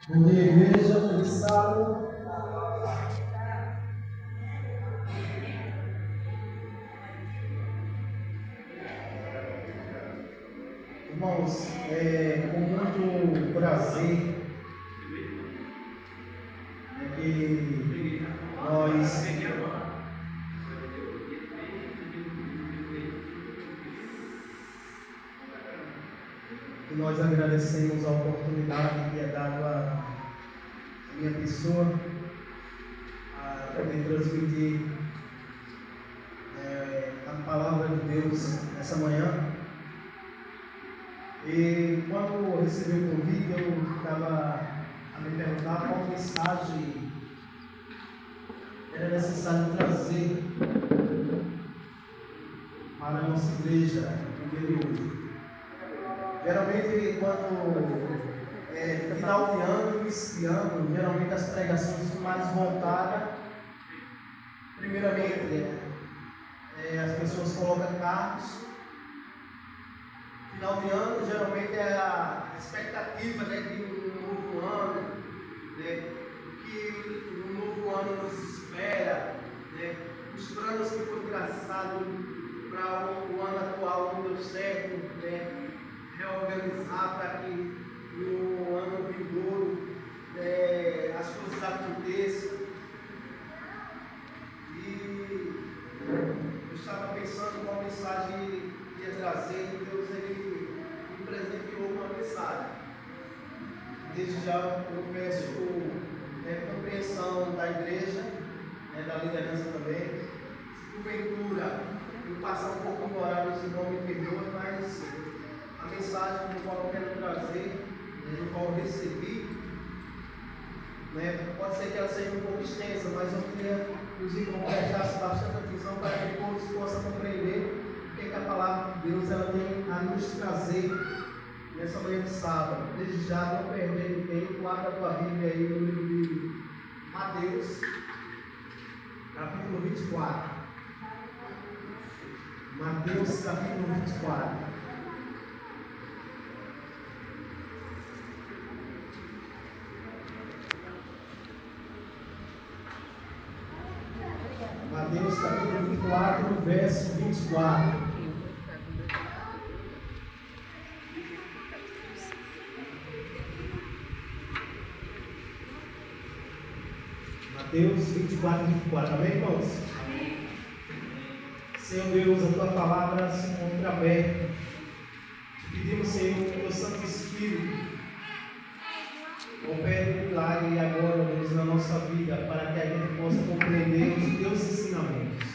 Bom dia, igreja. Feliz sábado. Irmãos, com muito prazer que nós agradecemos a oportunidade que é dada à minha pessoa a poder transmitir a palavra de Deus nessa manhã. E quando eu recebi o convite, eu estava a me perguntar qual mensagem era necessário trazer para a nossa igreja no dia de hoje. Geralmente, quando final de ano, início de ano, geralmente as pregações são mais voltadas. Primeiramente, as pessoas colocam carros. Final de ano, geralmente é a expectativa de um novo ano, que um novo ano nos espera, os planos que foram traçados para o ano atual não deu certo, reorganizar para que no ano vindouro as coisas aconteçam. E eu estava pensando qual mensagem ia trazer, e Deus ele me presenteou uma mensagem. Desde já eu peço compreensão da igreja, da liderança também. Se porventura eu passar um pouco do horário, se não me perdoe, mas a mensagem do qual eu quero trazer, do qual eu recebi, pode ser que ela seja um pouco extensa, mas eu queria que os irmãos prestassem bastante atenção para que todos possam compreender o que a palavra de Deus ela tem a nos trazer nessa manhã de sábado. Desde já, não perdendo tempo, abra a tua Bíblia aí no livro de Mateus, capítulo 24. Mateus, capítulo 24. Mateus capítulo 24, verso 24. Mateus 24, 24. Amém, irmãos? Amém. Senhor Deus, a tua palavra se encontra aberta. Te pedimos, Senhor, que o teu Santo Espírito opere o milagre agora, Deus, na nossa vida, para que a gente possa compreender os teus ensinamentos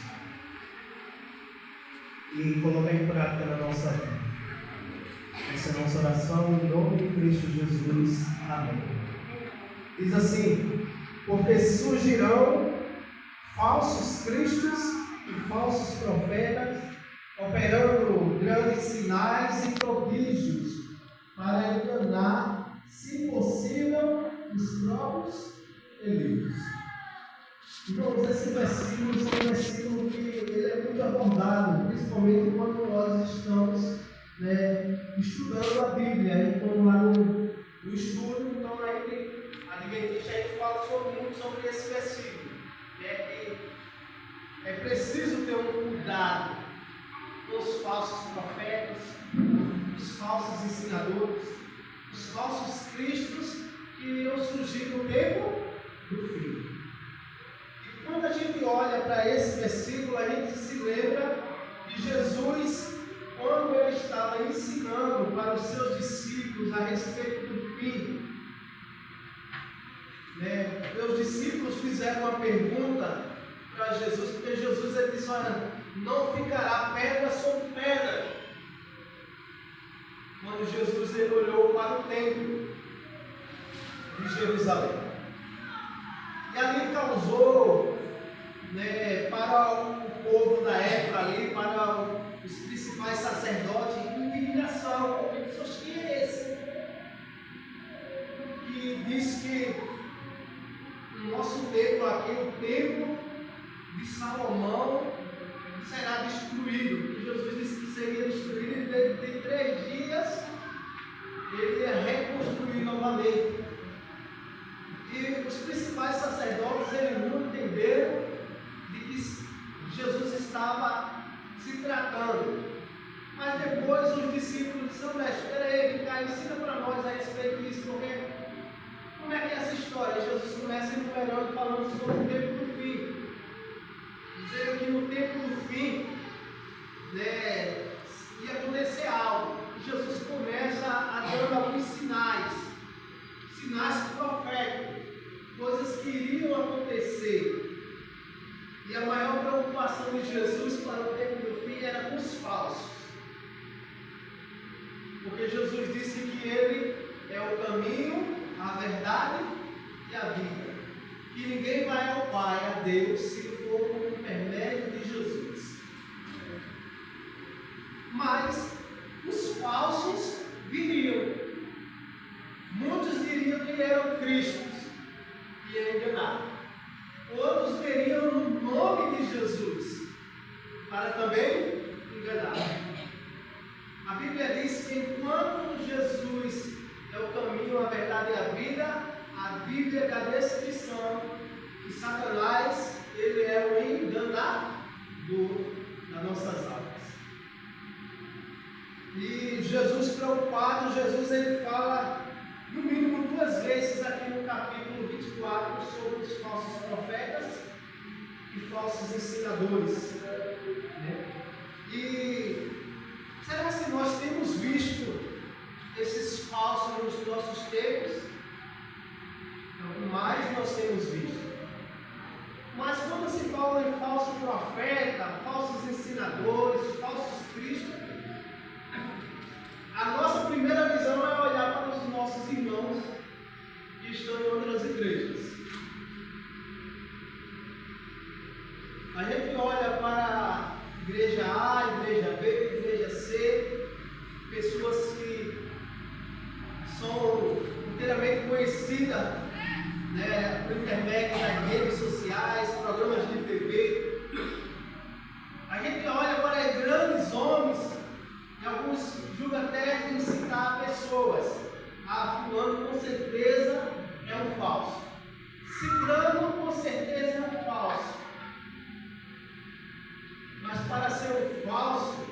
e colocar em prática na nossa vida. Essa é a nossa oração, em nome de Cristo Jesus. Amém. Diz assim: porque surgirão falsos cristos e falsos profetas, operando grandes sinais e prodígios, para enganar, se possível, os próprios eleitos. Então, esse versículo é um versículo que ele é muito abordado, principalmente quando nós estamos estudando a Bíblia. Então, lá no estudo, então, aí, Adventista, a gente fala muito sobre esse versículo. É preciso ter um cuidado com os falsos profetas, os falsos ensinadores, os falsos cristos que irão surgir no tempo do fim. E quando a gente olha para esse versículo, a gente se lembra de Jesus, quando ele estava ensinando para os seus discípulos a respeito do fim. Os discípulos fizeram uma pergunta para Jesus, porque Jesus ele disse: olha, não ficará pedra sobre pedra. Quando Jesus ele olhou para o templo de Jerusalém, e ali causou para o povo da época ali, para os principais sacerdotes, indignação. Porque pessoas, quem é esse que diz que o nosso templo aqui, o templo de Salomão, será destruído? E Jesus disse que seria destruído, e dentro de 3 dias ele ia reconstruir novamente. disse, porque como é que é essa história? Jesus começa enumerando, falando sobre o tempo do fim. Dizendo que no tempo do fim, né, ia acontecer algo. E Jesus começa a dar alguns sinais proféticos, coisas que iriam acontecer. E a maior preocupação de Jesus para o tempo do fim era com os falsos. Porque Jesus disse que Ele é o caminho, a verdade e a vida. Que ninguém vai ao Pai, a Deus, se for por intermédio de Jesus. Mas os falsos viriam. Muitos diriam que eram Cristos e iam enganar. Outros veriam no nome de Jesus para também enganar. A Bíblia diz que enquanto Jesus é o caminho, a verdade e a vida, a Bíblia dá a descrição que Satanás, ele é o enganador das nossas almas. E Jesus preocupado, ele fala no mínimo 2 vezes aqui no capítulo 24 sobre os falsos profetas e falsos ensinadores. Né? E será que nós temos visto esses falsos nos nossos tempos? O mais nós temos visto. Mas quando se fala em falso profeta, falsos ensinadores, falsos cristos, a nossa primeira visão é olhar para os nossos irmãos que estão em outras igrejas. A gente olha para a igreja A, igreja B, igreja C, pessoas que são inteiramente conhecidas, né, por intermédio das redes sociais, programas de TV. A gente olha para grandes homens e alguns julgam até de citar pessoas. Fulano com certeza é um falso. Ciclano com certeza é um falso. Mas para ser um falso,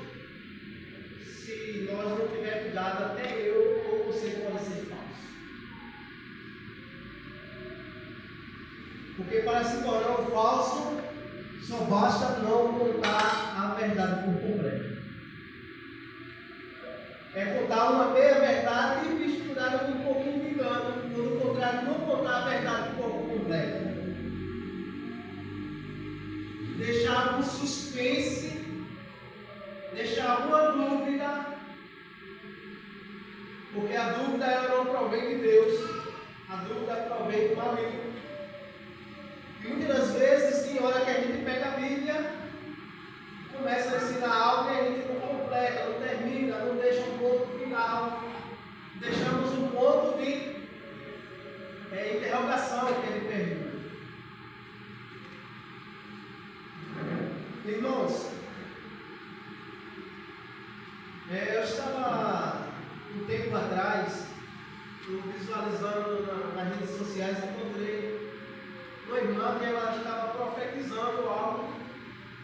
se nós não tivermos cuidado, até eu ou você pode ser falso. Porque para se tornar um falso, só basta não contar a verdade por completo. É contar uma meia verdade misturada com um pouquinho de engano. Pelo contrário, não contar a verdade por completo. Deixar algum suspense, deixar alguma dúvida, porque a dúvida ela não provém de Deus, a dúvida provém do maligno. E muitas das vezes tem hora que a gente pega a Bíblia, começa a ensinar algo e a gente não completa, não termina, não deixa um ponto final, deixamos um ponto de interrogação que ele pergunta. Irmãos, eu estava um tempo atrás, visualizando nas redes sociais, encontrei uma irmã que ela estava profetizando algo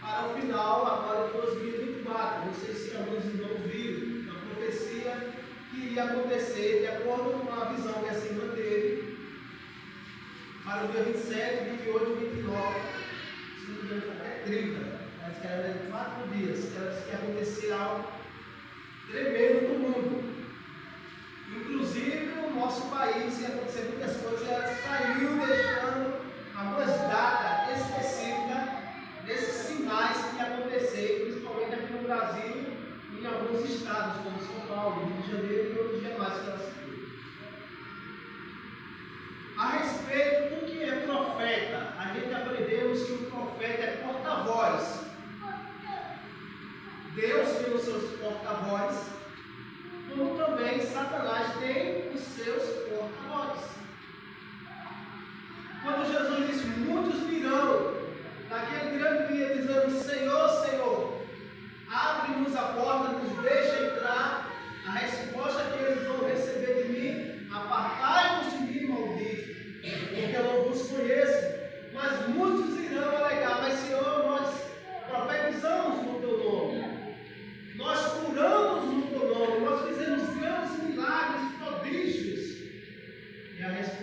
para o final agora de 2024. Não sei se alguns irmãos viram uma profecia que iria acontecer de acordo com a visão que essa irmã teve para o dia 27, 28, 29, se não me engano até 30. Parece que era 4 dias, que ia acontecer algo tremendo no mundo. Inclusive no nosso país ia acontecer muitas coisas, ela saiu deixando algumas datas específicas desses sinais que iam acontecer, principalmente aqui no Brasil e em alguns estados, como São Paulo, Rio de Janeiro e outros demais que ela citou. A respeito do que é profeta, a gente aprendemos que o profeta é porta-voz. Deus tem os seus porta-voz, como também Satanás tem os seus porta-voz.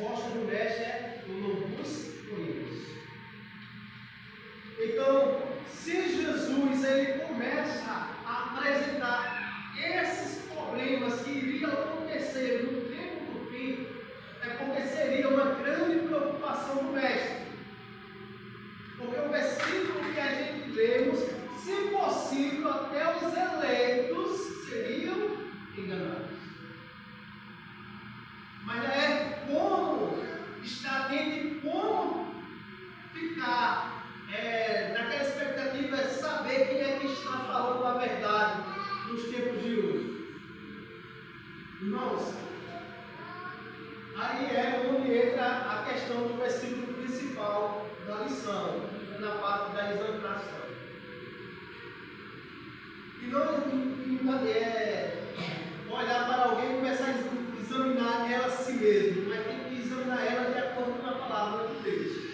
resposta do mestre é: eu não vos conheço. Então, se Jesus ele começa a apresentar esses problemas que iriam acontecer no tempo do fim, é porque seria uma grande preocupação do mestre. Porque o versículo que a gente lemos, se possível, até os eleitos seriam enganados. Mas é como estar atento e como ficar naquela expectativa de saber quem é que está falando a verdade nos tempos de hoje. Irmãos, aí é onde entra a questão do versículo principal da lição, na parte da examinação. E não olhar para alguém e começar a examinar ela a si mesmo, mas tem que examinar ela de acordo com a palavra de Deus.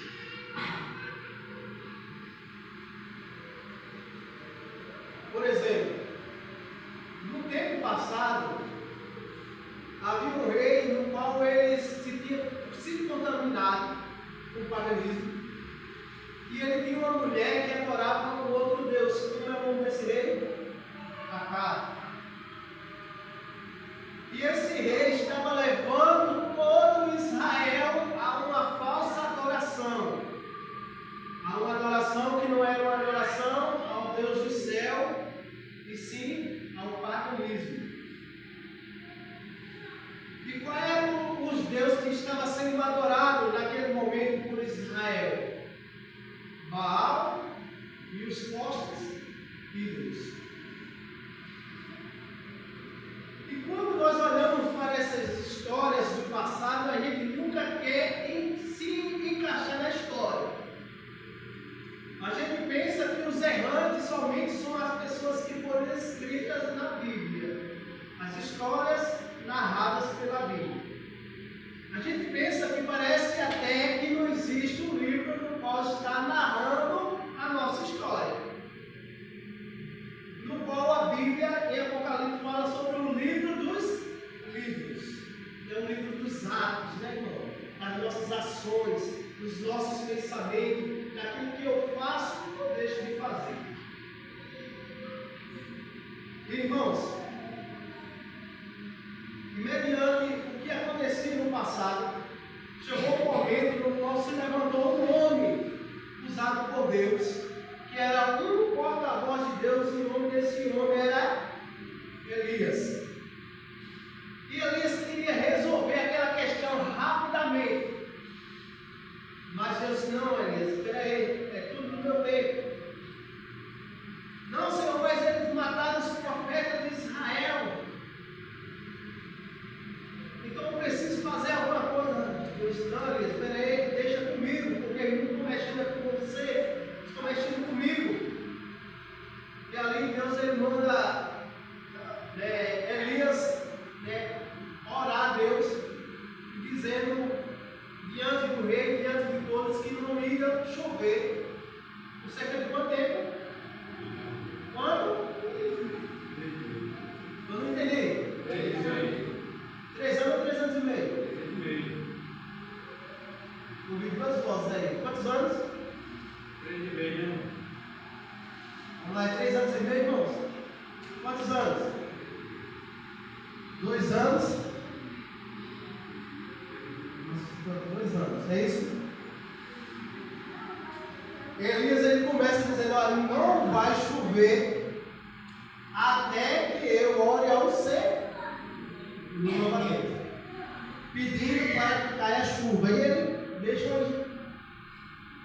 Por exemplo, no tempo passado, havia um rei no qual ele se tinha sido contaminado com o paganismo, e ele tinha uma mulher que adorava um outro Deus. Como é o nome desse rei? Acabe. E esse rei estava levando todo Israel a uma falsa adoração. A uma adoração que não era uma adoração ao Deus do céu, e sim ao paganismo. E quais eram os deuses que estavam sendo adorados naquele momento por Israel? Baal e os postes ídolos. E quando nós olhamos para essas histórias do passado, a gente nunca quer se encaixar na história. A gente pensa que os errantes somente são as pessoas que foram escritas na Bíblia, as histórias narradas pela Bíblia. A gente pensa que parece até que não existe um livro no qual está narrando a nossa história, no qual a Bíblia e Apocalipse fala sobre o livro dos livros, é o livro dos atos, né, irmão? Das nossas ações, dos nossos pensamentos, daquilo que eu faço ou deixo de fazer. Irmãos, e mediante o que acontecia no passado, chegou um momento no qual se levantou um homem usado por Deus, que era um porta-voz de Deus, e o nome desse homem era Elias. E Elias queria resolver aquela questão rapidamente. Mas Deus disse: não, Elias, espera aí, é tudo no meu tempo. Não, Senhor, mas eles mataram os profetas de Israel. Então eu preciso fazer alguma coisa. Deus disse: não, Elias, espera aí, deixa comigo, porque eu não estou mexendo com você, estou mexendo comigo. E ali Deus ele manda Elias orar a Deus, dizendo diante do rei, diante de todos, que não ia chover por cerca de quanto tempo? Quanto? Eu não entendi. 3 anos ou 3 anos e meio? Ouvi duas vozes aí. Quantos anos? 3 e meio, né? Vamos lá, 3 anos e meio, irmãos? Quantos anos? 2 anos? 2 anos, é isso? Elias ele começa dizendo: olha, não vai chover até que eu ore ao Senhor novamente, pedindo para que caia chuva. E ele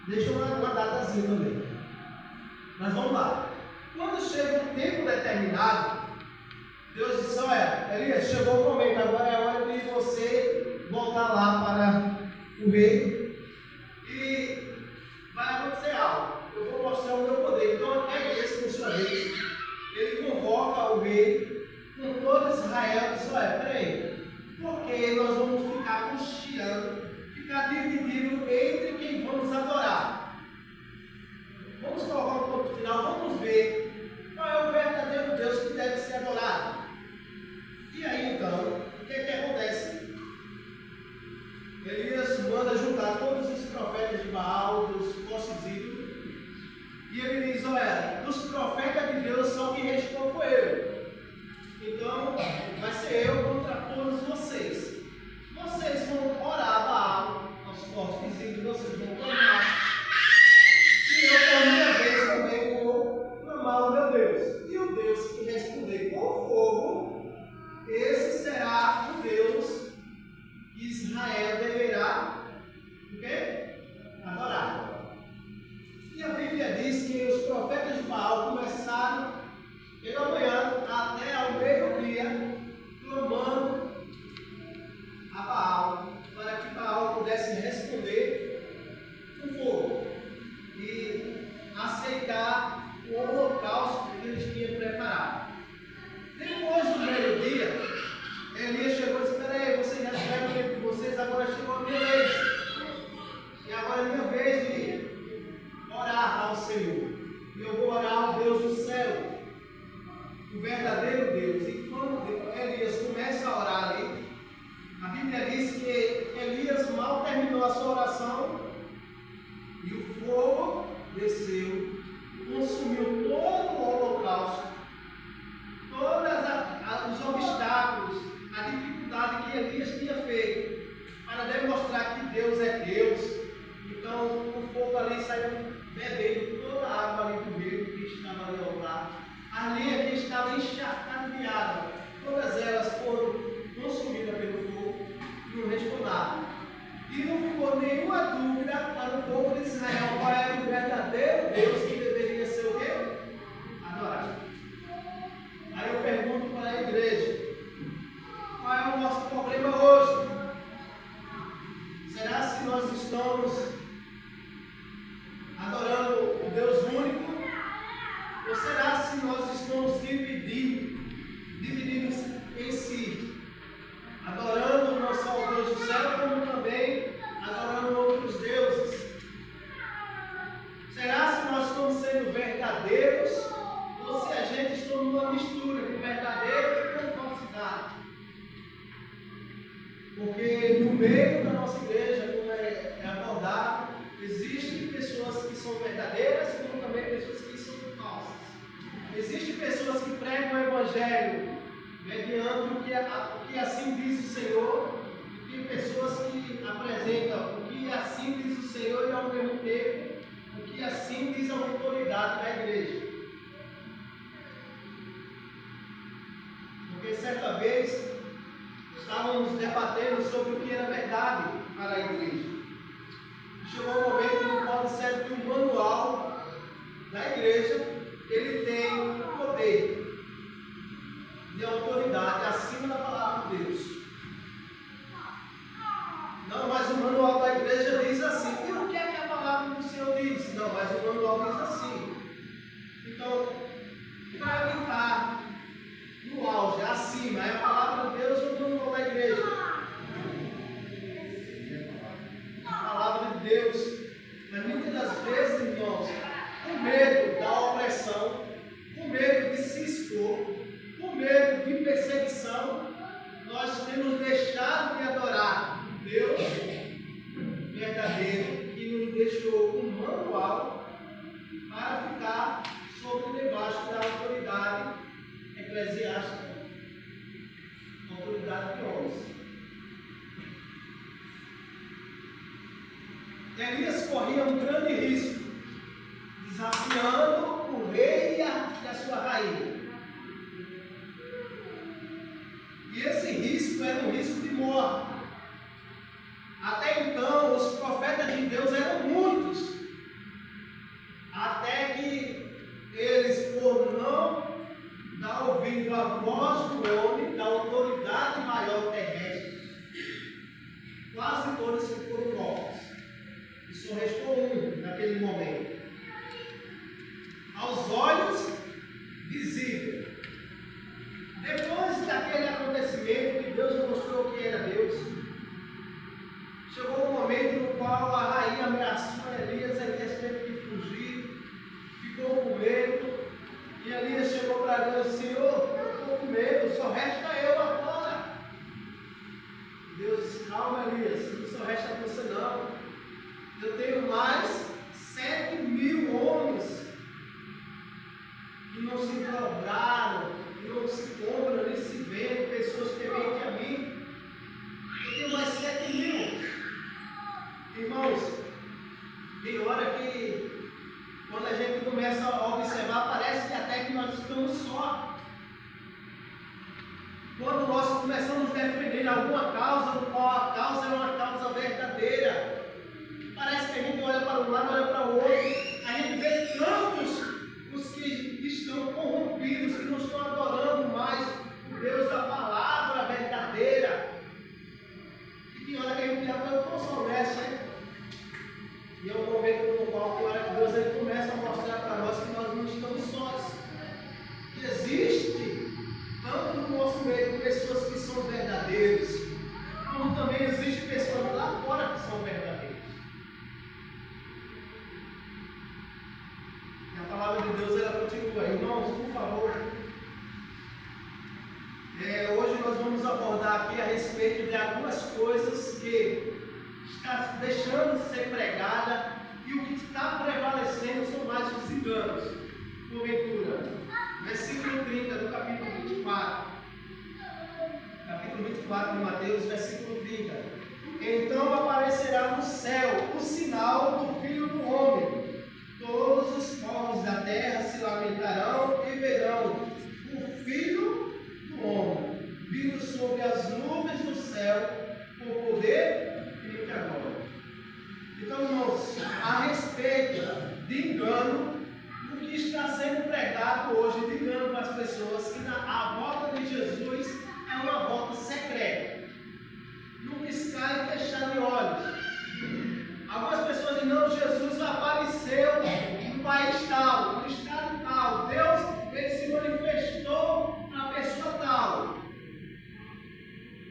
deixa uma datazinha também. Mas vamos lá. Quando chega o tempo determinado, Deus disse: olha, Elias, chegou o momento, agora é a hora de você voltar lá para o rei e vai acontecer algo. Eu vou mostrar o meu poder. Então, Elias, por sua vez, ele convoca o rei com todo Israel e diz: olha, peraí, porque nós vamos ficar cochiando, ficar dividido entre quem vamos adorar. Vamos colocar um ponto final, vamos ver qual é o verdadeiro Deus que deve ser adorado. E aí então, o que acontece? Elias manda juntar todos os profetas de Baal, dos postes ídolos, e ele diz: olha, dos profetas de Deus só quem responde foi eu. Então vai ser eu contra todos vocês. Vocês vão orar a Baal, aos postes ídolos, vocês vão clamar. E eu, por minha vez, também vou clamar o meu Deus. E o Deus que responder com fogo, esse será o Deus que Israel deverá o quê? Adorar. E a Bíblia diz que os profetas de Baal começaram pela manhã até ao meio-dia, clamando a Baal, para que Baal pudesse responder com fogo e aceitar o holocausto que eles tinham preparado. Depois do meio-dia, Elias chegou e disse: espera aí, vocês já tiveram o tempo de vocês, agora chegou a minha vez. E agora é minha vez de orar ao Senhor. E eu vou orar ao Deus do céu, o verdadeiro Deus. E quando Elias começa a orar ali, a Bíblia diz que Elias mal terminou a sua oração e o fogo desceu, consumiu todo o holocausto, todos os obstáculos, a dificuldade que Elias tinha feito para demonstrar que Deus é Deus. Então o fogo ali saiu bebendo toda a água ali do rio que estava ali ao lado. A linha que estava encharcada de água, todas elas foram consumidas pelo fogo e não restou nada. E não ficou nenhuma dúvida para o povo de Israel qual era o verdadeiro Deus que deveria ser o quê? Adorado. Aí eu pergunto para a igreja: qual é o nosso problema hoje? Será se nós estamos adorando o Deus único? Ou será se nós estamos divididos em si? Adorando não só o Deus do céu, como também adorando outros deuses. Será se nós estamos sendo verdadeiros ou se a gente está numa mistura de verdadeiro e de falsidade? Porque no meio da nossa igreja, como é abordado, existem pessoas que são verdadeiras, como também pessoas que são falsas. Existem pessoas que pregam o Evangelho mediante o que assim diz o Senhor, e tem pessoas que apresentam o que assim diz o Senhor e ao mesmo tempo o que assim diz a autoridade da igreja. Porque certa vez estávamos debatendo sobre o que era verdade para a igreja. Chegou um momento no qual disseram que o manual da igreja ele tem o poder de autoridade acima da palavra de Deus. Não, mas o manual da igreja diz assim. E o que é que a palavra do Senhor diz? Não, mas o manual diz assim. Então, para quem está no auge, acima, é a palavra de Deus ou o manual da igreja? A palavra de Deus. Mas muitas das vezes, irmãos, com medo da opressão, com medo de se expor, com medo de perseguição, nós temos deixado de adorar Deus verdadeiro que nos deixou um manual para ficar sob debaixo da autoridade eclesiástica, autoridade de homens. Elias corria um grande risco, desafiando o rei e a sua rainha. E esse risco era um risco de morte. Até então, os profetas de Deus eram muitos. Até que eles, por não dar ouvido à voz do homem, da autoridade maior terrestre, quase todos foram mortos. E só restou um naquele momento. Aos olhos visível. Depois daquele acontecimento que Deus mostrou que era Deus, chegou um momento no qual a rainha ameaçou Elias teve que fugir, ficou com medo, e Elias chegou para Deus e disse: Senhor, eu estou com medo, só resta eu agora. Deus disse: calma, Elias, não só resta Eu tenho mais 7.000 homens que não se dobraram, que não se compram, nem se vendem, pessoas tementes a mim. Eu tenho mais 7.000. Irmãos, tem hora que, quando a gente começa a observar, parece que até que nós estamos só. Quando nós começamos a defender alguma causa, no qual a causa é uma causa verdadeira, parece que a gente olha para um lado, olha para o outro, a gente vê tantos os que estão corrompidos, que não estão adorando mais o Deus da palavra verdadeira. E que hora que a gente já foi tão honesto, né? E é um momento no qual que hora que Deus ele começa a mostrar para nós que nós não estamos sós. Que existe, tanto no nosso meio, pessoas que são verdadeiras, como também existe pessoas lá fora que são verdadeiras. E a palavra de Deus ela continua. Irmãos, por favor. Hoje nós vamos abordar aqui a respeito de algumas coisas que está deixando de ser pregada e o que está prevalecendo são mais os enganos. Porventura, versículo 30 do capítulo 24. Capítulo 24 de Mateus, versículo 30. Então aparecerá no céu o sinal do Filho do Homem. Todos os povos da terra se lamentarão e verão o Filho do Homem vindo sobre as nuvens do céu com poder e muita glória. Então, irmãos, a respeito de engano, o que está sendo pregado hoje de engano para as pessoas, que a volta de Jesus é uma volta secreta, no piscar e fechar de olhos. Algumas pessoas dizem, não, Jesus apareceu no país tal, no estado tal, Deus ele se manifestou na pessoa tal.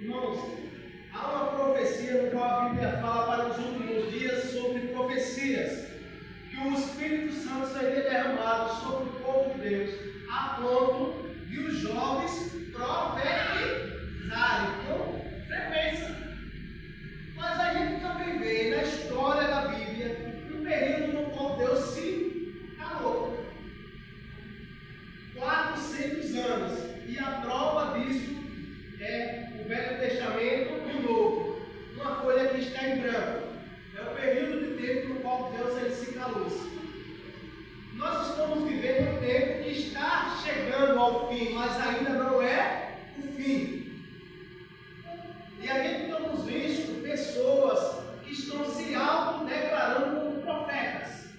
Irmãos, há uma profecia no qual a Bíblia fala para os últimos dias sobre profecias, que o Espírito Santo seria derramado sobre o povo de Deus, a ponto de os jovens profetizarem com frequência. Mas a gente também vê na história da Bíblia um período no qual Deus se calou. 400 anos. E a prova disso é o Velho Testamento e o Novo. Uma folha que está em branco. É o período de tempo no qual Deus ele se calou. Nós estamos vivendo um tempo que está chegando ao fim, mas ainda não é o fim. E a gente temos visto pessoas que estão se autodeclarando como profetas.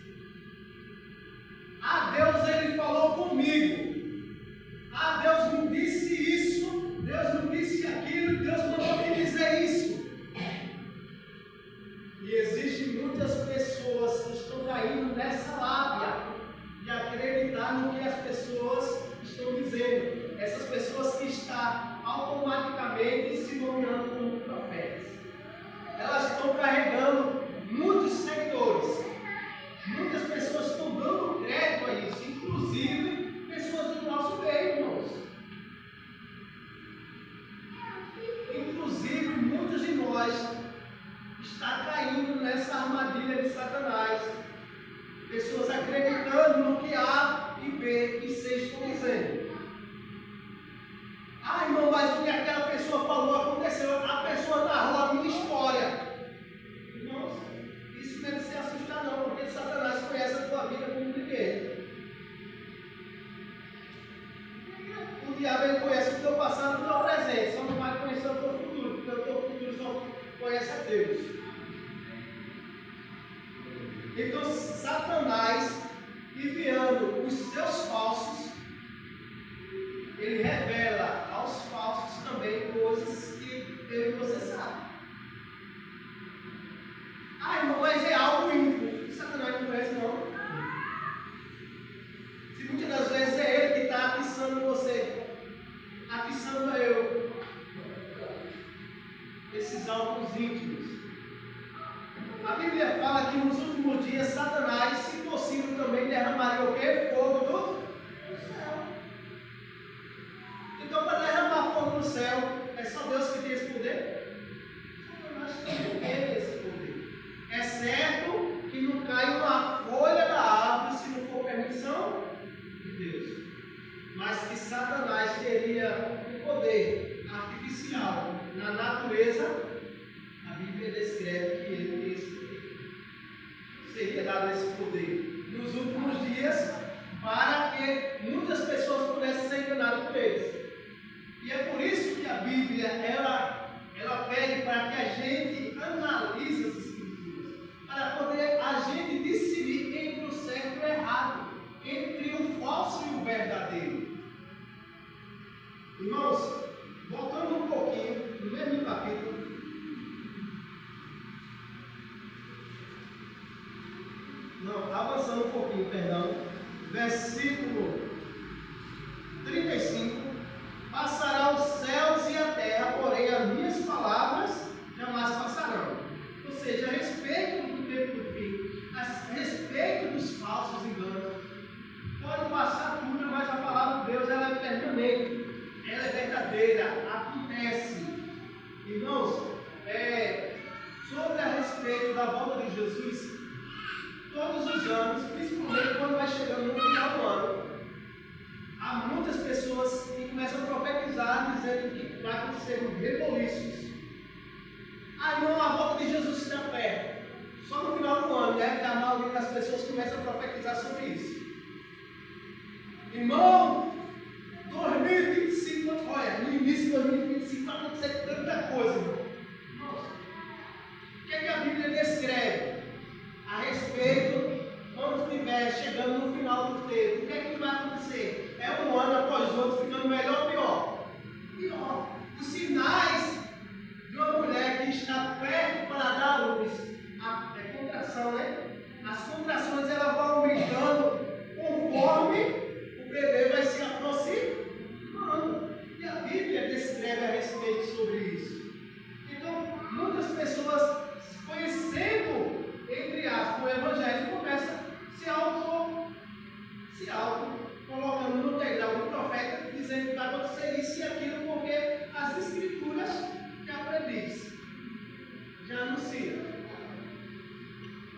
Ah, Deus ele falou comigo. Ah, Deus me disse isso. Deus me disse aquilo. Deus mandou me dizer isso. E existem muitas pessoas que estão caindo nessa lábia de acreditar no que as pessoas estão dizendo. Essas pessoas que estão automaticamente se nomeando como profetas. Elas estão carregando muitos seguidores. Muitas pessoas estão dando crédito a isso, inclusive pessoas do nosso meio, irmãos. Inclusive, muitos de nós estão caindo nessa armadilha de Satanás. Pessoas acreditando no que A e B e C estão dizendo. Ah, irmão, mas o que aquela pessoa falou aconteceu. A pessoa narrou a minha história. Irmãos, isso não deve se assustar não, porque Satanás conhece a tua vida como ninguém. O diabo ele conhece o teu passado e o teu presente, só não vai conhecer o teu futuro, porque o teu futuro só conhece a Deus. Então Satanás, enviando os seus falsos, ele revela aos falsos também coisas que eu e você sabe. Ah, irmão, mas é algo íntimo. Satanás não conhece não. Se muitas das vezes é ele que está atiçando você, atiçando eu, esses alvos íntimos. A Bíblia fala que nos últimos dias Satanás, se possível, também derramaria o quê? Fogo do céu. Então, para derramar fogo no céu, é só Deus que tem esse poder? Satanás também tem esse poder. É certo seria um poder artificial na natureza, a Bíblia descreve que ele seria dado esse poder nos últimos dias para que muitas pessoas pudessem ser enganadas por eles. E é por isso que a Bíblia ela pede para que a gente analise as Escrituras, para poder a gente decidir entre o certo e o errado, entre o falso e o verdadeiro. Irmãos, voltando um pouquinho, no mesmo capítulo, avançando um pouquinho, perdão, versículo 35, passará os céus e a terra, porém as minhas palavras jamais passarão. Ou seja, a respeito do tempo do fim, a respeito dos falsos enganos, pode passar tudo, mas a palavra de Deus ela é permanente, ela é verdadeira, acontece. Irmãos, sobre a respeito da volta de Jesus, todos os anos, principalmente quando vai chegando no final do ano, há muitas pessoas que começam a profetizar, dizendo que vai acontecer reboliços. Irmão, a volta de Jesus está perto. Só no final do ano, né? Que a maioria das pessoas começa a profetizar sobre isso. Irmão, 2025, olha, no início de 2025 vai acontecer tanta coisa, irmão. Nossa, o que é que a Bíblia descreve a respeito, quando estiver chegando no final do tempo? O que é que vai acontecer? É um ano após outro ficando melhor ou pior? Pior. Os sinais de uma mulher que está perto para dar à luz, é contração, né? As contrações elas vão aumentando conforme o bebê vai se aproximando. E a Bíblia descreve a respeito sobre isso. Então, muitas pessoas conhecendo, entre aspas, o Evangelho, começam se auto colocando no degrau do profeta, dizendo que vai acontecer isso e aquilo, porque as Escrituras já prediz, já anuncia.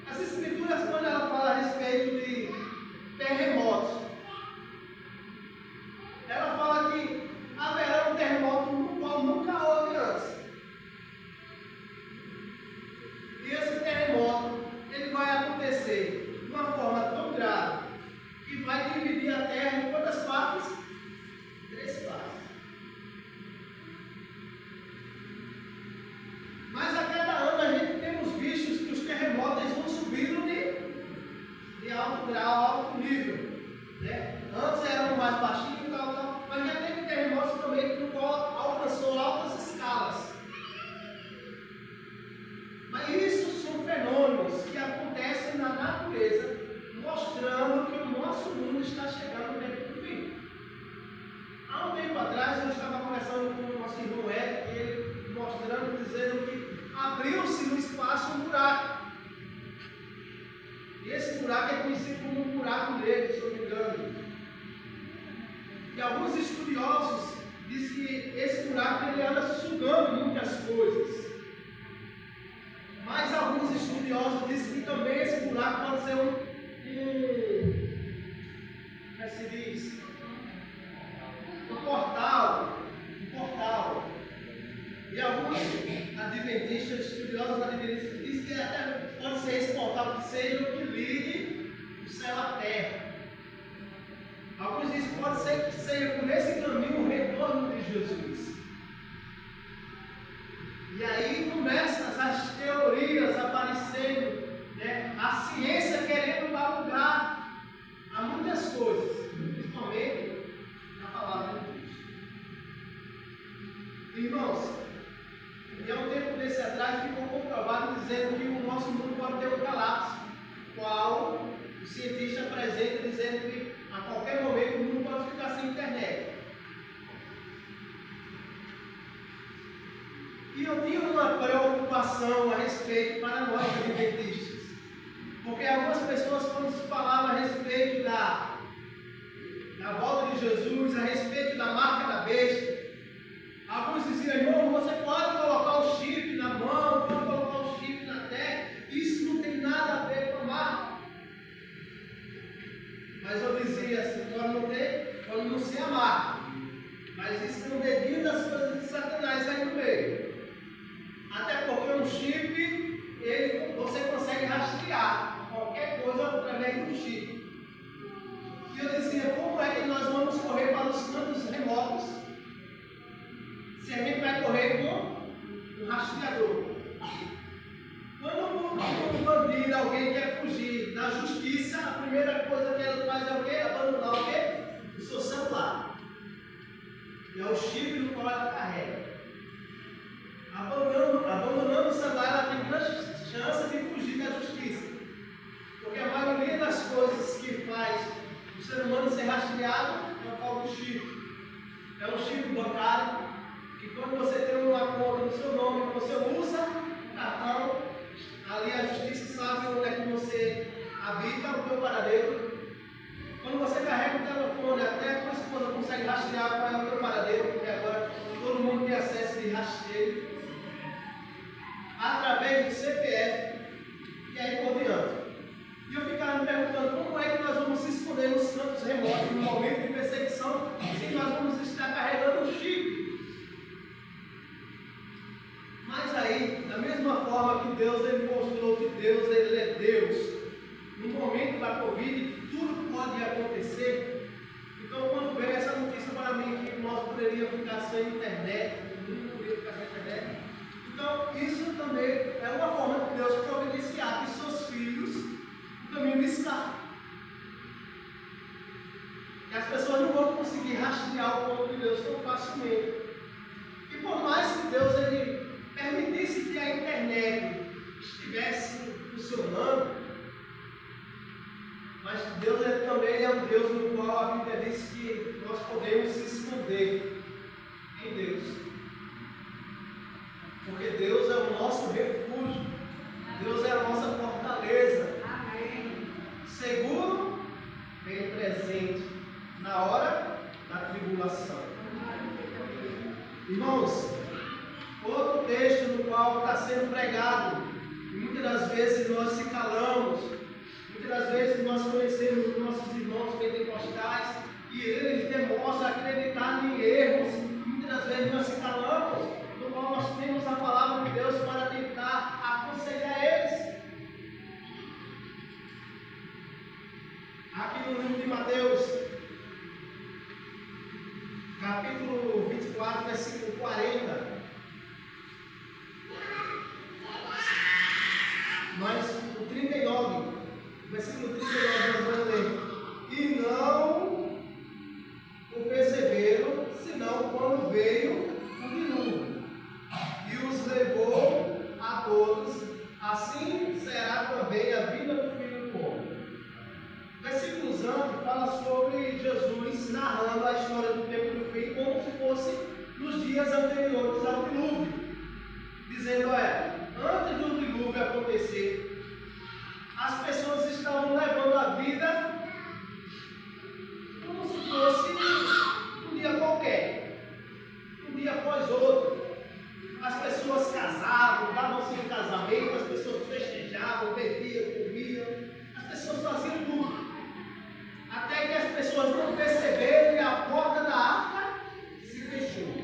As Escrituras, quando ela fala a respeito de terremotos, ela fala que haverá um terremoto no qual nunca houve antes. E esse terremoto, ele vai acontecer de uma forma tão grave que vai dividir a terra em quantas partes? 3 partes. Mas a cada ano a gente temos visto que os terremotos vão subindo de alto grau, alto nível, né? Antes eram mais baixinhos, tal, mas já teve terremotos também no qual alcançou altas escalas. Mas isso são fenômenos que acontecem na natureza, mostrando que o nosso mundo está chegando no tempo do fim. Há um tempo atrás eu estava conversando com o nosso irmão Eric, ele mostrando, dizendo que abriu-se no espaço um buraco. E esse buraco é conhecido como um buraco negro, se eu não me engano. E alguns estudiosos dizem que esse buraco ele anda sugando muitas coisas. Mas alguns estudiosos dizem que também esse buraco pode ser como é que se diz? Um portal. E alguns adventistas, estudiosos adventistas, dizem que até pode ser esse portal que seja o que ligue o céu à terra. Alguns dizem que pode ser que seja por esse caminho o retorno de Jesus. E aí começam as teorias aparecendo, né? A ciência querendo dar lugar a muitas coisas, principalmente na palavra de Deus. Irmãos, e há um tempo desse atrás ficou comprovado dizendo que o nosso mundo pode ter um colapso, qual o cientista apresenta dizendo que a qualquer momento o mundo pode ficar sem internet. E eu tinha uma preocupação a respeito para nós adventistas, porque algumas pessoas, quando se falava a respeito da volta de Jesus, a respeito da marca da besta, alguns diziam: irmão, você pode colocar o chip na mão, pode colocar o chip na terra, isso não tem nada a ver com a marca. Mas eu dizia assim: pode não ser a marca, mas alguém quer fugir da justiça, a primeira coisa que ela faz é o quê? Abandonar o quê? O seu celular. E é o chip no qual ela carrega. Abandonando o celular, ela tem grande chance de fugir da justiça. Porque a maioria das coisas que faz o ser humano ser rastreado é o tal do chip. É um chip bancário que quando você tem uma conta no seu nome, você usa o cartão, ali a justiça sabe onde é que você habita, o teu paradeiro. Quando você carrega o telefone, até a tua esposa consegue rastrear qual é o teu paradeiro, porque agora todo mundo tem acesso de rastreio, através do CPF e aí por diante. E eu ficava me perguntando como é que nós vamos se esconder nos campos remotos, no momento de perseguição, se nós vamos estar carregando um chip. Mas aí, da mesma forma que Deus ele mostrou que Deus ele é Deus, no momento da Covid, tudo pode acontecer. Então, quando veio essa notícia para mim que nós poderíamos ficar sem internet, não poderia ficar sem internet, então isso também é uma forma de Deus providenciar que seus filhos o caminho de escape. Que as pessoas não vão conseguir rastrear o povo de Deus tão facilmente. E por mais que Deus ele permitisse que a internet estivesse funcionando, mas Deus ele também é um Deus no qual a Bíblia diz que nós podemos se esconder em Deus. Porque Deus é o nosso refúgio, Deus é a nossa fortaleza. Amém. Seguro, bem presente na hora da tribulação. Irmãos, outro texto no qual está sendo pregado, e muitas das vezes nós se calamos, muitas das vezes nós conhecemos nossos irmãos pentecostais e eles demonstram acreditar em erros, muitas das vezes nós se calamos, no qual nós temos a palavra de Deus para tentar aconselhar eles. Aqui no livro de Mateus, capítulo 24, versículo 40. Mas o 39, versículo 39, nós vamos ler. E não o perceberam, senão quando veio o dilúvio, e os levou a todos, assim será também a vida do Filho do Homem. Versículos antes fala sobre Jesus narrando a história do tempo do fim como se fosse nos dias anteriores ao dilúvio, dizendo: antes do dilúvio acontecer, as pessoas estavam levando a vida como se fosse um dia qualquer, um dia após outro. As pessoas casavam, davam-se em casamento, as pessoas festejavam, bebiam, comiam, as pessoas faziam tudo. Até que as pessoas não perceberam e a porta da arca se fechou.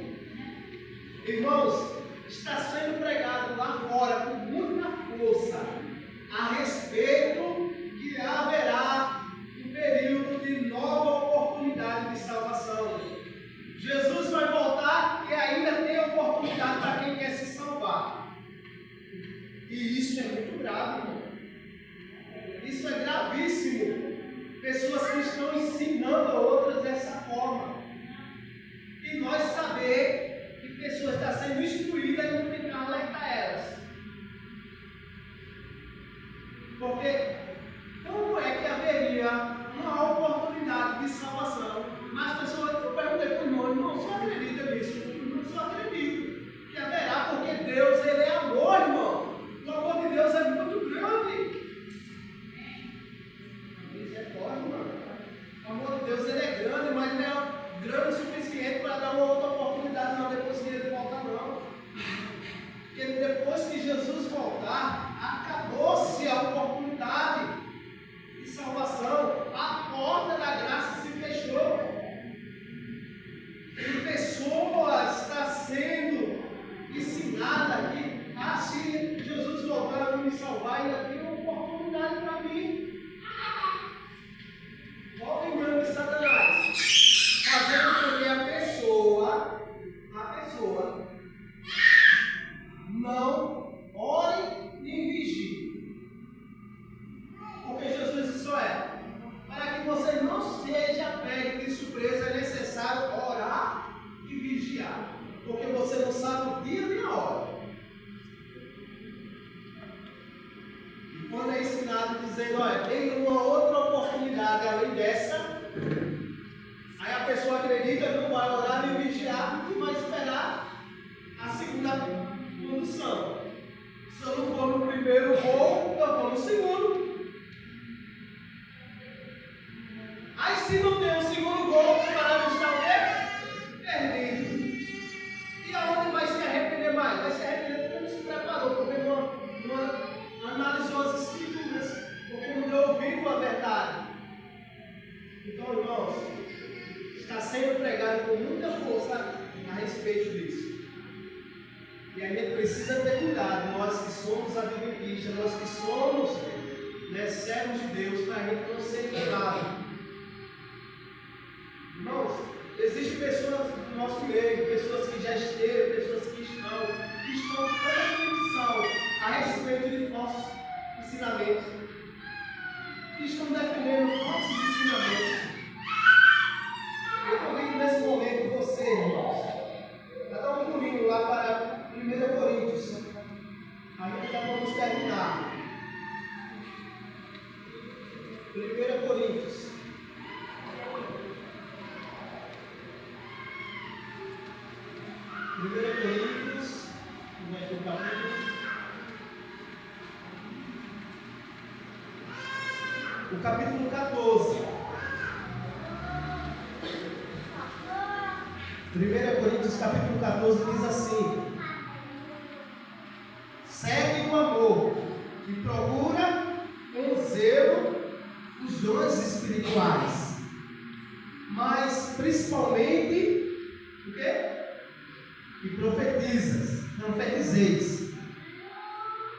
Irmãos, está sendo pregado lá fora com muita força a respeito que haverá um período de nova oportunidade de salvação. Jesus vai voltar e ainda tem oportunidade para quem quer se salvar. E isso é muito grave, irmão. Isso é gravíssimo. Pessoas que estão ensinando a outras dessa forma. E nós saber que pessoas estão sendo instruídas e não tentar alertar elas. Porque como é que haveria uma oportunidade de salvação? Mas as pessoas, eu perguntei para o irmão, não só acredita nisso, não só acredito que haverá, porque Deus ele é amor, irmão. O amor de Deus é muito grande. Misericórdia, irmão. O amor de Deus ele é grande, mas não é grande o suficiente para dar uma outra oportunidade, não, depois que ele voltar, não. Porque depois que Jesus voltar, acabou-se a oportunidade de salvação. A porta da graça se fechou. E pessoas estão sendo ensinadas que, se Jesus voltar a me salvar, ainda tem uma oportunidade para mim. Olha o engano de Satanás, fazendo com que a pessoa não ore nem vigie. quando é ensinado dizendo, olha, tem uma outra oportunidade além dessa, aí a pessoa acredita, não vai orar nem vigiar e vai esperar a segunda condução. Se eu não for no primeiro voo, eu vou no segundo. Aí se não tem o segundo voo, o camarada está o quê? Perdido. E aonde vai se arrepender mais? Vai se arrepender porque não se preparou, porque não analisou as escrituras, porque não deu ouvido à verdade. Então, irmãos, está sendo pregado com muita força a respeito disso. E a gente precisa ter cuidado, nós que somos adventistas, nós que somos servos de Deus, para a gente não ser enganado. Irmãos, existem pessoas no nosso meio, pessoas que já esteve, pessoas que estão totalmente são a respeito de falsos ensinamentos, que estão defendendo falsos ensinamentos. Eu convido nesse momento você, irmãos, a dar um pulinho lá para 1 Coríntios. A gente já vamos terminar. 1 Coríntios. 1 Coríntios, como é que o capítulo? O capítulo 14. 1 Coríntios capítulo 14 diz assim: segue o amor e procura com zelo os dons espirituais, mas principalmente o quê? E profetizeis.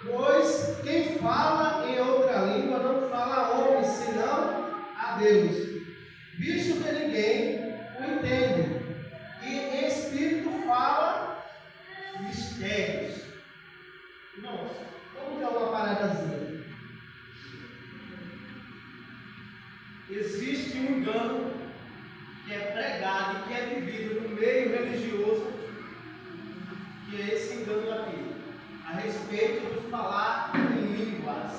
Pois quem fala em outra língua não fala a homem, senão a Deus, visto que ninguém o entende, e em espírito fala mistérios. Irmãos, vamos dar uma paradazinha. Existe um engano que é pregado e que é vivido no meio religioso, que é esse engano aqui, a respeito de falar em línguas.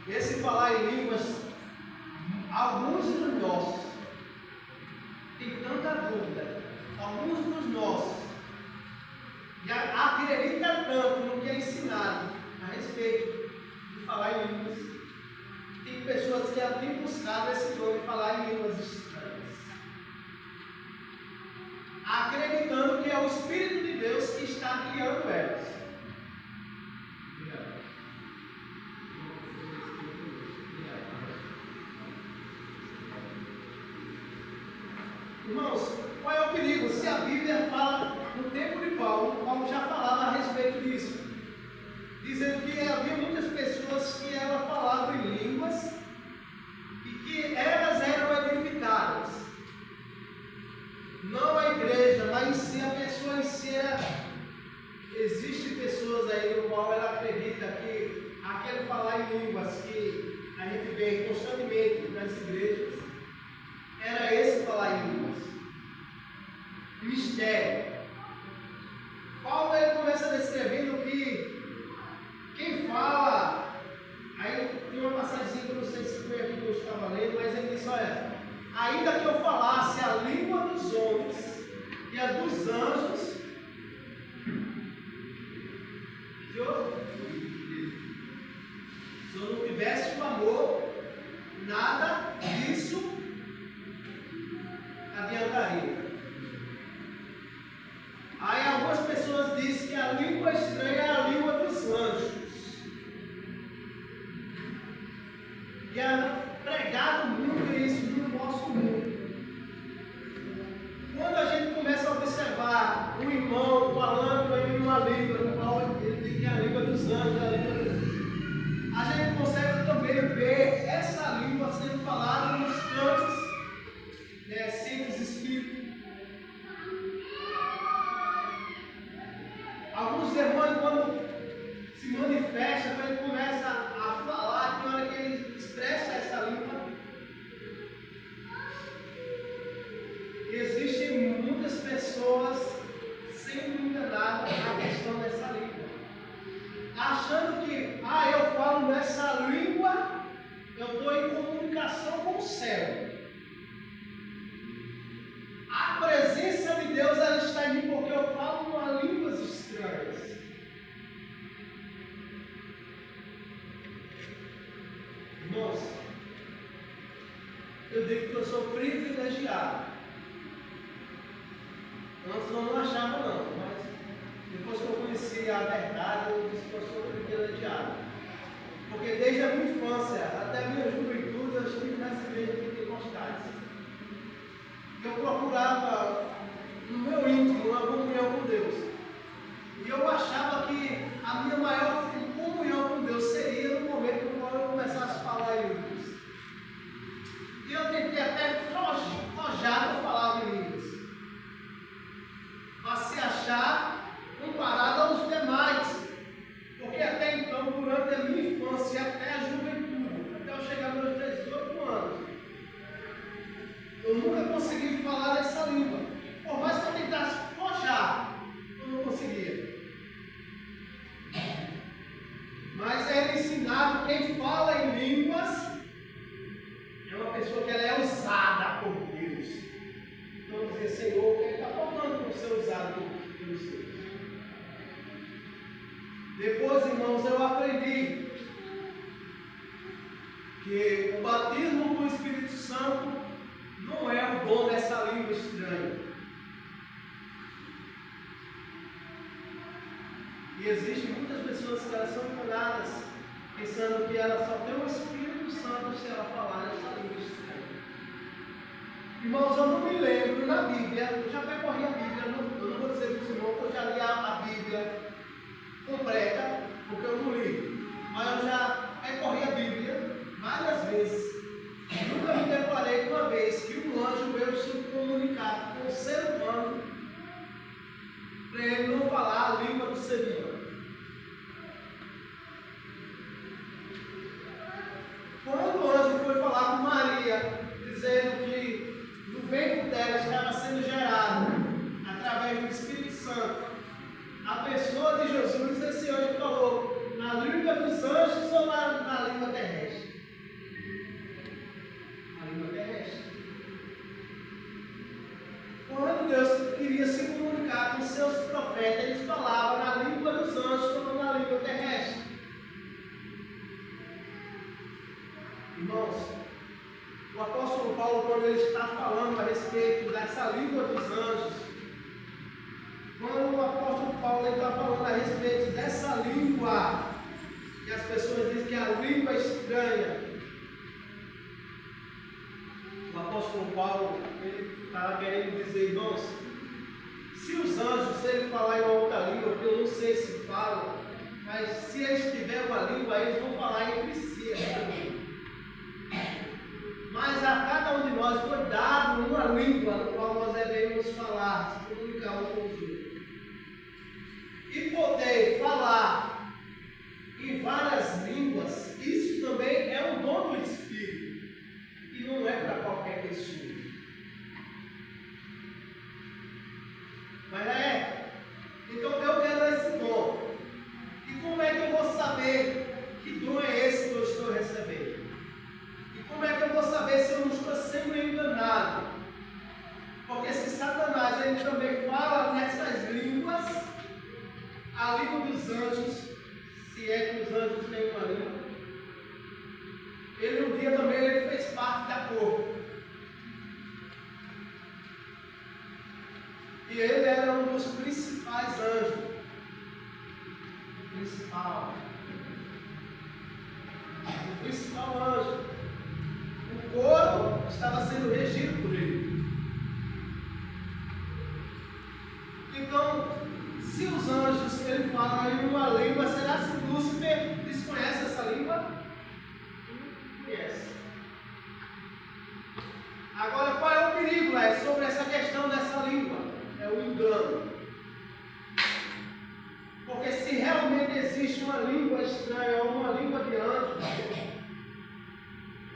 Esse falar em línguas, alguns dos nossos têm tanta dúvida, alguns dos nossos já acreditam tanto no que é ensinado a respeito de falar em línguas. Tem pessoas que já têm buscado esse dom de falar em línguas estranhas, acreditando que é o Espírito de Deus que está guiando elas. Irmãos, qual é o perigo? Se a Bíblia fala, no tempo de Paulo, Paulo já falava a respeito disso, dizendo que havia muitas pessoas que eram falavam em línguas e que elas eram edificadas. Não a igreja, mas em si a pessoa em si existem pessoas aí no qual ela acredita que aquele falar em línguas que a gente vê constantemente nas igrejas era esse falar em línguas. Mistério. Paulo ele começa descrevendo que quem fala, aí tem uma passagem que eu não sei se foi aqui que eu estava lendo, mas ele diz, olha, ainda que eu falasse a língua dos homens e a dos anjos, se eu não tivesse o amor, nada disso adiantaria. Aí algumas pessoas dizem que a língua estranha é a língua dos anjos. E é pregado muito isso no nosso mundo. Quando a gente começa a observar um irmão falando em uma língua, no qual ele diz que é a língua dos anjos, a gente consegue também ver essa língua sendo falada nos cantos, centros espíritos. Alguns demônios, quando se manifestam, quando ele começa a falar, que hora que ele expressa essa língua, existem muitas pessoas sendo enganadas na questão dessa língua. essa língua, eu estou em comunicação com o céu. A presença de Deus, ela está em mim porque eu falo uma línguas estranhas. Irmãos, eu digo que eu sou privilegiado. Antes eu não achava não, mas depois que eu conheci a verdade, eu disse que eu sou privilegiado. Porque desde a minha infância até a minha juventude eu estive nas igrejas pentecostais. Eu procurava no meu íntimo uma comunhão com Deus. E eu achava que a minha maior comunhão com Deus seria no momento em que eu começasse a falar em línguas. E eu tentei até forjar para falar em línguas, para se achar comparado aos demais. Porque até então, durante a minha infância e até a juventude, até eu chegar aos meus 18 anos, eu nunca consegui falar nessa língua. Por mais que eu tentasse forjar, eu não conseguia. Mas é ensinado quem fala em línguas é uma pessoa que ela é usada por Deus. Então dizer, Senhor, o que está faltando para ser usado por Deus? Depois, irmãos, eu aprendi que o batismo com o Espírito Santo não é o dom dessa língua estranha. E existem muitas pessoas que elas são enganadas, pensando que ela só tem o Espírito Santo se ela falar nessa língua estranha. Irmãos, eu não me lembro na Bíblia, eu já percorri a Bíblia, eu não vou dizer para os irmãos que eu já li a Bíblia completa, porque eu não li, mas eu já percorri a Bíblia várias vezes. Nunca me deparei uma vez que um anjo veio se comunicar com o ser humano para ele não falar a língua do ser humano. Quando o anjo foi falar com Maria, dizendo que no ventre dela estava sendo gerado, através do Espírito Santo, a pessoa de Jesus, esse anjo falou, na língua dos anjos ou na língua terrestre? Na língua terrestre. Quando Deus queria se comunicar com seus profetas, eles falavam na língua dos anjos ou na língua terrestre. Irmãos, o apóstolo Paulo, quando ele está falando a respeito dessa língua dos anjos, quando o apóstolo Paulo está falando a respeito dessa língua, que as pessoas dizem que é a língua estranha, o apóstolo Paulo estava querendo dizer, irmãos, se os anjos, se ele falar em uma outra língua, que eu não sei se falam, mas se eles tiverem uma língua, eles vão falar entre si essa língua. Mas a cada um de nós foi dado uma língua no qual nós devemos falar, se comunicar um com os outros. E poder falar em várias línguas, isso também é um dom do Espírito. E não é para qualquer pessoa. Mas é. Então eu quero esse dom. E como é que eu vou saber que dom é esse que eu estou recebendo? E como é que eu vou saber se eu não estou sendo enganado? Porque se Satanás ele também fala nessas línguas, a língua dos anjos, se é que os anjos têm uma língua, ele um dia também ele fez parte da corpo. E ele era um dos principais anjos. O principal anjo. O coro estava sendo regido por ele. Então, se os anjos ele fala em uma língua, será que Lúcifer desconhece essa língua? Conhece. Agora, qual é o perigo sobre essa questão dessa língua? É o engano. Porque se realmente existe uma língua estranha ou uma língua de anjo,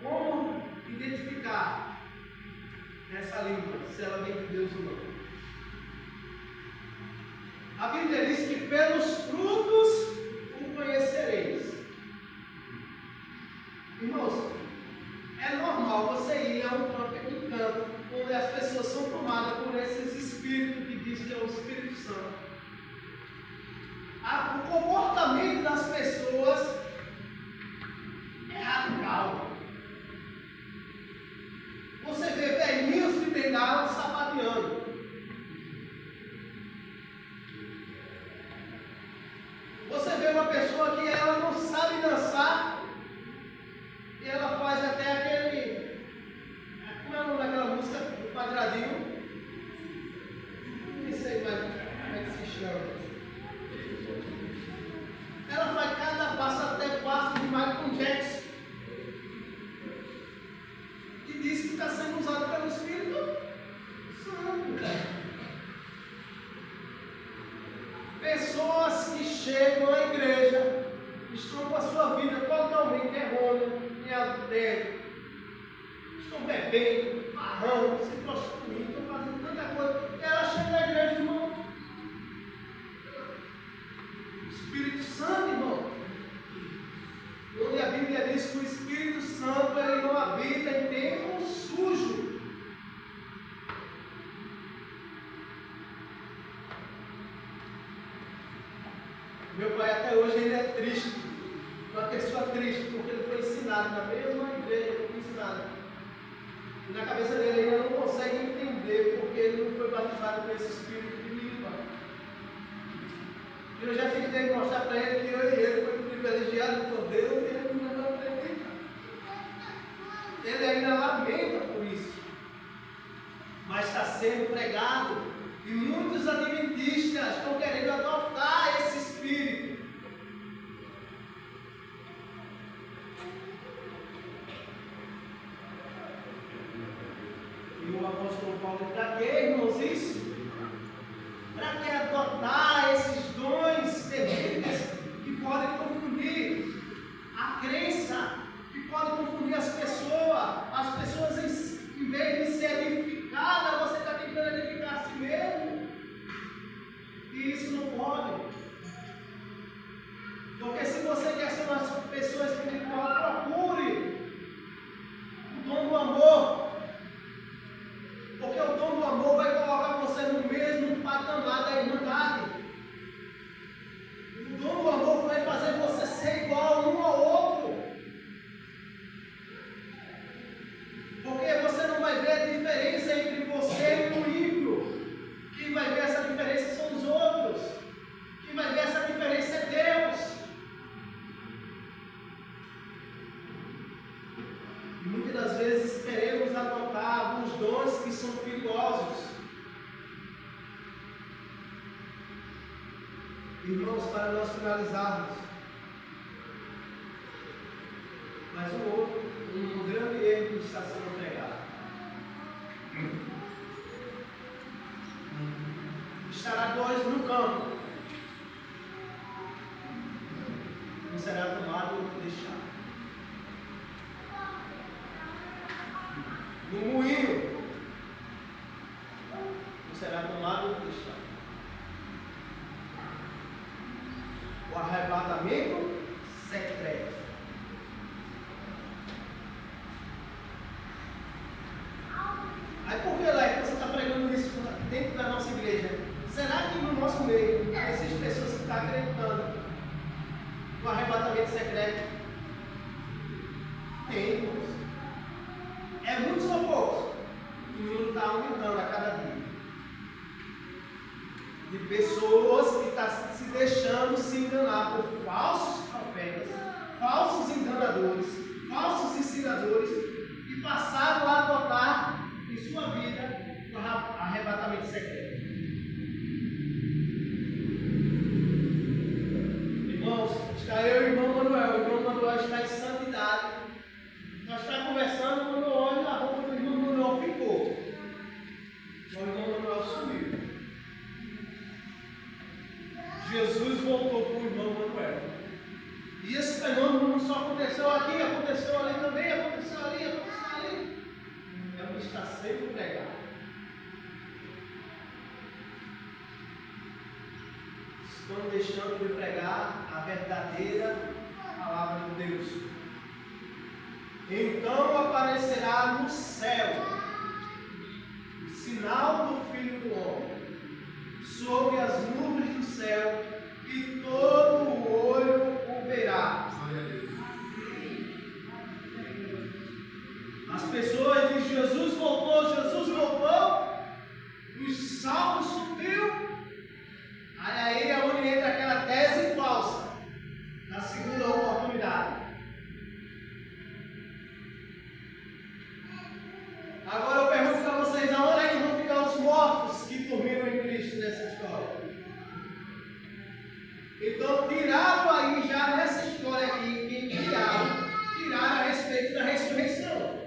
como identificar essa língua, se ela vem de Deus ou não? A Bíblia diz que pelos frutos o conhecereis. o comportamento das pessoas é radical. Você vê velhinhos de bengala sapateando. Você vê uma pessoa que ela não sabe dançar e ela faz até aquele... Como é o nome daquela música? O quadradinho? Nem sei mais como é que se chama. Ela faz cada passo até passo de Michael Jackson. E diz que está sendo usado pelo Espírito Santo. Pessoas que chegam à igreja estão com a sua vida totalmente errônea e adultério. Estão bebendo, farrando, se prostituindo, estão fazendo tanta coisa. E ela chega na igreja, irmão. Espírito Santo, irmão. Onde a Bíblia diz que o Espírito Santo ele não habita em templo sujo. Meu pai até hoje ele é triste, uma pessoa triste, porque ele foi ensinado na mesma igreja que foi ensinado. E na cabeça dele ele ainda não consegue entender porque ele não foi batizado com esse Espírito de mim, pai. Eu já tentei mostrar para ele que eu e ele foi privilegiado por Deus e ele não acredita. Ele ainda lamenta por isso. Mas está sendo pregado e muitos adventistas estão querendo adotar esse espírito. E o apóstolo Paulo, para que, irmãos, isso? Para que adotar esses dons terríveis que podem confundir a crença, que podem confundir as pessoas em vez de ser edificadas, você está tentando edificar a si mesmo. E isso não pode. Porque se você quer ser uma pessoa espiritual, procure o dom do amor. Porque o dom do amor vai colocar você no mesmo patamar da irmandade. O dom do amor vai fazer você ser igual um ao outro. Porque você não vai ver a diferença entre você e o ímpio. Quem vai ver essa diferença são os outros. Quem vai ver essa diferença é Deus. E muitas das vezes queremos adotar alguns dons que são perigosos. Irmãos, para nós finalizarmos, mas um grande erro que está sendo pregado. Estará dois no campo, não será tomado ou deixado. No moinho, não será tomado ou deixado. O arrebatamento secreto. Aí por que, Leque, você está pregando isso dentro da nossa igreja? Será que no nosso meio existem pessoas que estão acreditando no arrebatamento secreto? Tem, irmãos. É muitos ou poucos? O número está aumentando a cada dia. De pessoas que estão se deixando se enganar por falsos profetas, falsos enganadores, falsos ensinadores e passaram a adotar em sua vida o arrebatamento secreto. Irmãos, está eu e o irmão Manuel. O irmão Manuel está em santidade. Nós estamos conversando quando eu olho a roupa do irmão Manuel ficou. O irmão Manuel sumiu. Jesus voltou para o irmão Manuel. E esse fenômeno não só aconteceu aqui, aconteceu ali também, aconteceu ali. É o que está sendo pregado. Estão deixando de pregar a verdadeira palavra de Deus. Então aparecerá no céu o sinal do Filho do Homem sobre as nuvens do céu, e todos Então, tiraram aí, já nessa história aqui, que tiraram a respeito da ressurreição.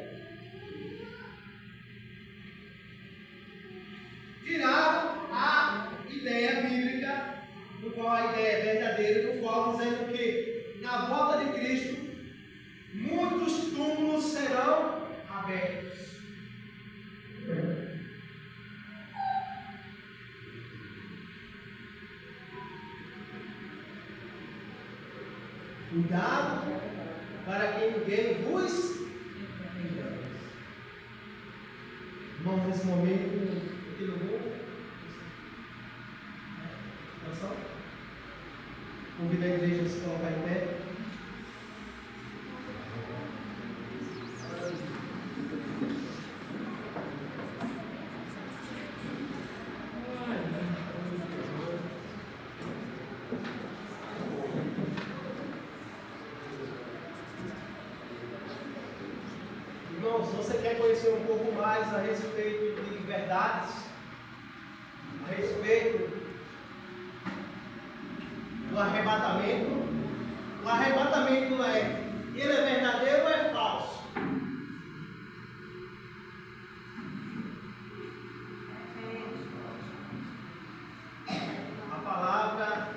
Tiraram a ideia bíblica, no qual a ideia é verdadeira, no qual dizendo que na volta de Cristo muitos túmulos serão abertos. Cuidado para que ninguém vos engane. Irmãos, nesse momento, aqui no mundo, convido a igreja a se colocar em pé. Irmãos, se você quer conhecer um pouco mais a respeito de verdades, a respeito do arrebatamento, o arrebatamento ele é verdadeiro ou é falso? A palavra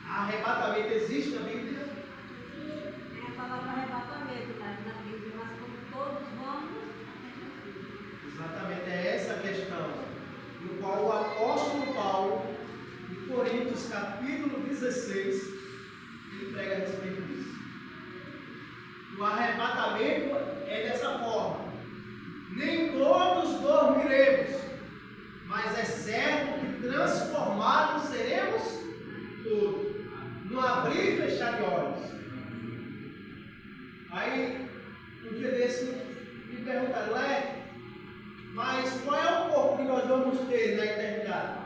arrebatamento existe na Bíblia? É a palavra arrebatamento, tá na Bíblia, mas como todos vamos. Exatamente, é essa a questão, no qual o apóstolo Paulo, em Coríntios capítulo 16, ele prega a respeito disso. O arrebatamento é dessa forma: nem todos dormiremos, mas é certo que transformados seremos todos, no abrir e fechar de olhos. Aí, um dia desse, me perguntaram, mas qual é o corpo que nós vamos ter na eternidade?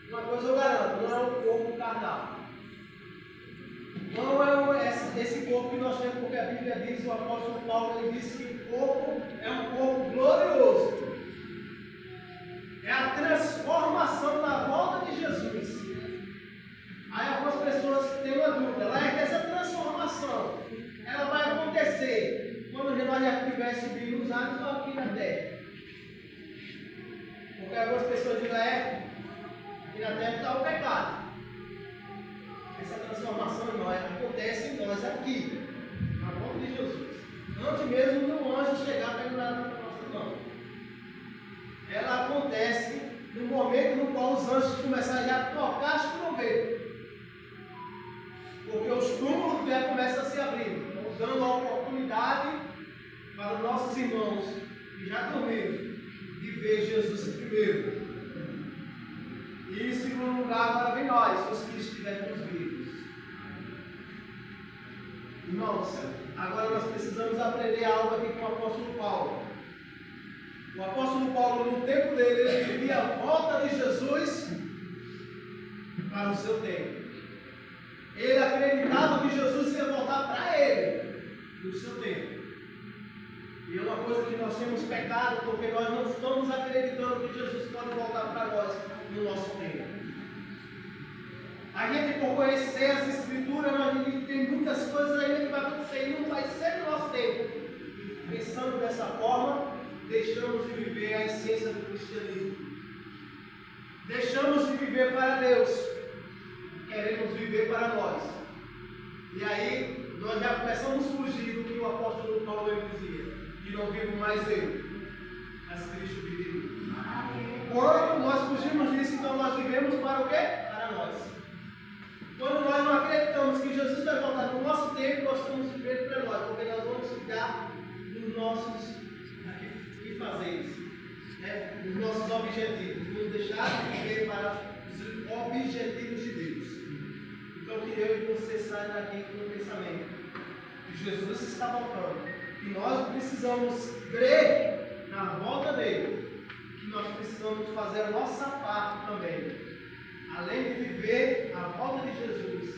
Uma coisa eu garanto, não é o corpo carnal. Não é esse corpo que nós temos, porque a Bíblia diz, o apóstolo Paulo, ele disse que o corpo é um corpo glorioso. É a transformação na volta de Jesus. Aí algumas pessoas têm uma dúvida, essa transformação, ela vai acontecer quando nós já estivéssemos vindo os anos ou aqui na terra. Porque algumas pessoas dizem, aqui na terra está o pecado. Essa transformação acontece em nós aqui, na volta de Jesus. Antes mesmo de um anjo chegar para pegar na nossa mão. Ela acontece no momento no qual os anjos começarem a tocar as trombetas. Porque os túmulos já começam a se abrir, dando a oportunidade para os nossos irmãos que já dormiram de ver Jesus primeiro. E em segundo lugar, agora vem nós, os que estivermos vivos. Irmãos, agora nós precisamos aprender algo aqui com o apóstolo Paulo. O apóstolo Paulo, no tempo dele, ele vivia a volta de Jesus para o seu tempo. Ele acreditava que Jesus ia voltar para ele no seu tempo. E é uma coisa que nós temos pecado, porque nós não estamos acreditando que Jesus pode voltar para nós no nosso tempo. A gente, por conhecer as Escrituras, nós tem muitas coisas ainda que vai acontecer e não vai ser no nosso tempo. Pensando dessa forma, deixamos de viver a essência do cristianismo. Deixamos de viver para Deus. Queremos viver para nós. E aí, nós já começamos a fugir do que o apóstolo Paulo dizia. Que não vivo mais eu, mas Cristo vive em mim. Quando nós fugimos disso, então nós vivemos para o quê? Para nós. Quando nós não acreditamos que Jesus vai voltar no nosso tempo, nós estamos vivendo para nós, porque nós vamos ficar nos nossos fazeres, nos nossos objetivos. Vamos deixar de viver para os objetivos de Deus. Então que eu e você saiam daqui com o pensamento que Jesus está voltando. Que nós precisamos crer na volta dele, que nós precisamos fazer a nossa parte também, além de viver a volta de Jesus,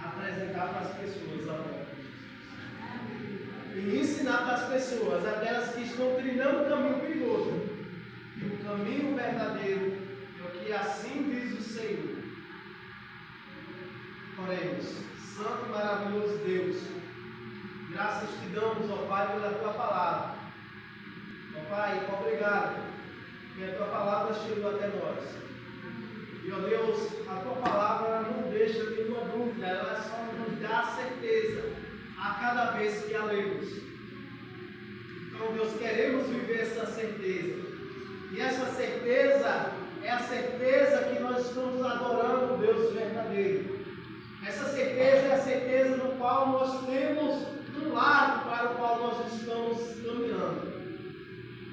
apresentar para as pessoas a volta de Jesus e ensinar para as pessoas, aquelas que estão trilhando o caminho perigoso, que o caminho verdadeiro é o que assim diz o Senhor. Oremos. Santo e maravilhoso Deus, graças te damos, ó Pai, pela tua palavra. Ó Pai, obrigado, que a tua palavra chegou até nós. E, ó Deus, a tua palavra não deixa nenhuma dúvida, ela só nos dá a certeza a cada vez que a lemos. Então, Deus, queremos viver essa certeza. E essa certeza é a certeza que nós estamos adorando o Deus verdadeiro. Essa certeza é a certeza no qual nós temos um lar para o qual nós estamos caminhando.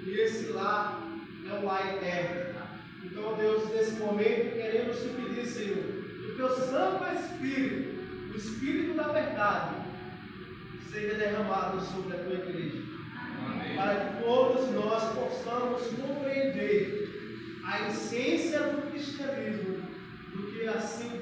E esse lar é o lar eterno. Então, Deus, nesse momento queremos te pedir, Senhor, que o teu Santo Espírito, o Espírito da verdade, seja derramado sobre a tua igreja. Amém. Para que todos nós possamos compreender a essência do cristianismo, do que assim